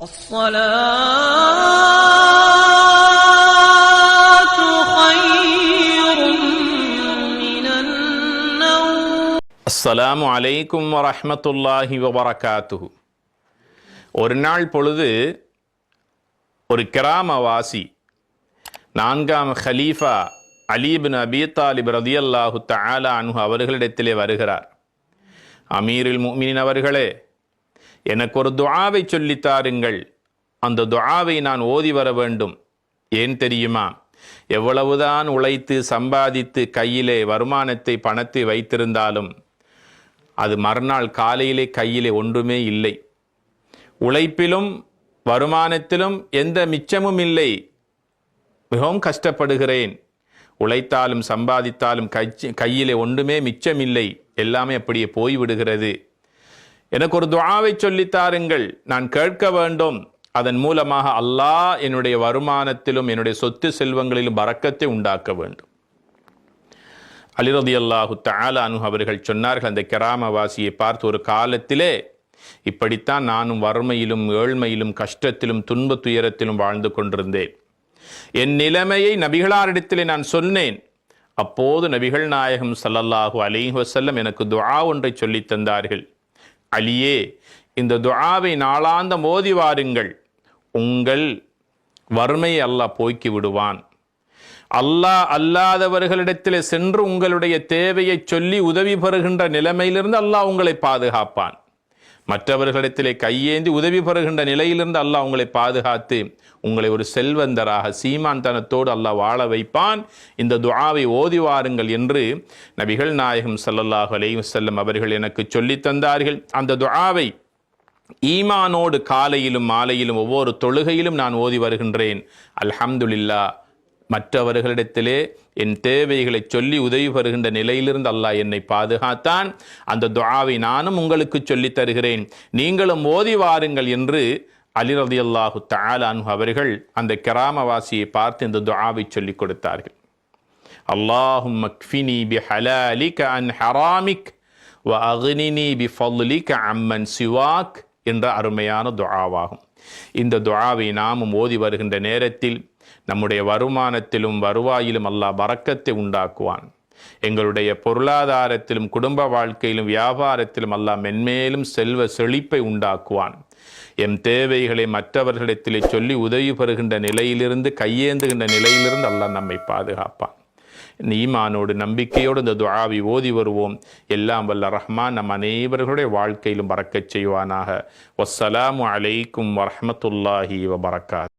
الصلاة خير من النوم. அஸ்ஸலாமு அலைக்கும் வரஹ்மத்துல்லாஹி வபரகாத்துஹு. ஒரு நாள் பொழுது ஒரு கிராமவாசி 4ஆம் ஹலீஃபா அலி இப்னு அபீ தாலிப் ரலியல்லாஹு தஆலா அன்ஹு அவர்களிடத்திலே வருகிறார். அமீருல் முஃமினீன் அவர்களே, எனக்கு ஒரு துஆவை சொல்லித்தாருங்கள், அந்த துஆவை நான் ஓதி வர வேண்டும். ஏன் தெரியுமா? எவ்வளவுதான் உழைத்து சம்பாதித்து கையிலே வருமானத்தை பணத்தை வைத்திருந்தாலும் அது மறுநாள் காலையிலே கையிலே ஒன்றுமே இல்லை. உழைப்பிலும் வருமானத்திலும் எந்த மிச்சமும் இல்லை. மிகவும் கஷ்டப்படுகிறேன். உழைத்தாலும் சம்பாதித்தாலும் கையிலே ஒன்றுமே மிச்சமில்லை. எல்லாமே அப்படியே போய்விடுகிறது. எனக்கு ஒரு துஆவை சொல்லித்தாருங்கள், நான் கேட்க வேண்டும். அதன் மூலமாக அல்லாஹ் என்னுடைய வருமானத்திலும் என்னுடைய சொத்து செல்வங்களிலும் பரக்கத்தை உண்டாக்க வேண்டும். அலி ரலியல்லாஹு தஆலா அன்ஹு அவர்கள் சொன்னார்கள், அந்த கிராமவாசியை பார்த்து, ஒரு காலத்திலே இப்படித்தான் நானும் வறுமையிலும் ஏழ்மையிலும் கஷ்டத்திலும் துன்ப துயரத்திலும் வாழ்ந்து கொண்டிருந்தேன். என் நிலைமையை நபிகளாரிடத்திலே நான் சொன்னேன். அப்போது நபிகள் நாயகம் ஸல்லல்லாஹு அலைஹி வஸல்லம் எனக்கு துஆ ஒன்றை சொல்லித் தந்தார்கள். அலியே, இந்த துஆவை நாளாந்தம் ஓதி வாருங்கள், உங்கள் வறுமையை அல்லாஹ் போக்கி விடுவான். அல்லாஹ் அல்லாதவர்களிடத்திலே சென்று உங்களுடைய தேவையை சொல்லி உதவி பெறுகின்ற நிலைமையிலிருந்து அல்லாஹ் உங்களை பாதுகாப்பான். மற்றவர்களிடத்திலே கையேந்தி உதவி பெறுகின்ற நிலையிலிருந்து அல்லாஹ் உங்களை பாதுகாத்து உங்களை ஒரு செல்வந்தராக சீமான்தனத்தோடு அல்லாஹ் வாழ வைப்பான். இந்த துஆவை ஓதி வாருங்கள் என்று நபிகள் நாயகம் ஸல்லல்லாஹு அலைஹி வஸல்லம் அவர்கள் எனக்கு சொல்லித் தந்தார்கள். அந்த துஆவை ஈமானோடு காலையிலும் மாலையிலும் ஒவ்வொரு தொழுகையிலும் நான் ஓதி வருகின்றேன். அல்ஹம்துலில்லாஹ், மற்றவர்களிடத்திலே என் தேவைகளை சொல்லி உதவி பெறுகின்ற நிலையிலிருந்து அல்லாஹ் என்னை பாதுகாத்தான். அந்த துஆவை நானும் உங்களுக்கு சொல்லித் தருகிறேன், நீங்களும் ஓதி வாருங்கள் என்று அலி ரலியல்லாஹு தஆலா அன்ஹு அவர்கள் அந்த கிராமவாசியை பார்த்து இந்த துஆவை சொல்லிக் கொடுத்தார்கள். அல்லாஹும்ம க்ஃபினி பிஹலாலிக அன் ஹராமிக் வ அக்னினி பிஃபضலிக அம்மன் சிவாக் என்ற அருமையான துஆவாகும். இந்த துஆவை நாமும் ஓதி வருகின்ற நேரத்தில் நம்முடைய வருமானத்திலும் வருவாயிலும் அல்லாஹ் பரக்கத்தை உண்டாக்குவான். எங்களுடைய பொருளாதாரத்திலும் குடும்ப வாழ்க்கையிலும் வியாபாரத்திலும் அல்லாஹ் மென்மேலும் செல்வ செழிப்பை உண்டாக்குவான். எம் தேவைகளை மற்றவர்களிடத்திலே சொல்லி உதவி பெறுகின்ற நிலையிலிருந்து கையேந்துகின்ற நிலையிலிருந்து அல்லாஹ் நம்மை பாதுகாப்பான். ஈமானோடு நம்பிக்கையோடு இந்த துஆவை ஓதி வருவோம். எல்லாம் வல்ல ரஹ்மான் நம் அனைவர்களுடைய வாழ்க்கையிலும் பரக்கச் செய்வானாக. வஸ்ஸலாமு அலைக்கும் வரஹ்மத்துல்லாஹி வபரகாத்துஹு.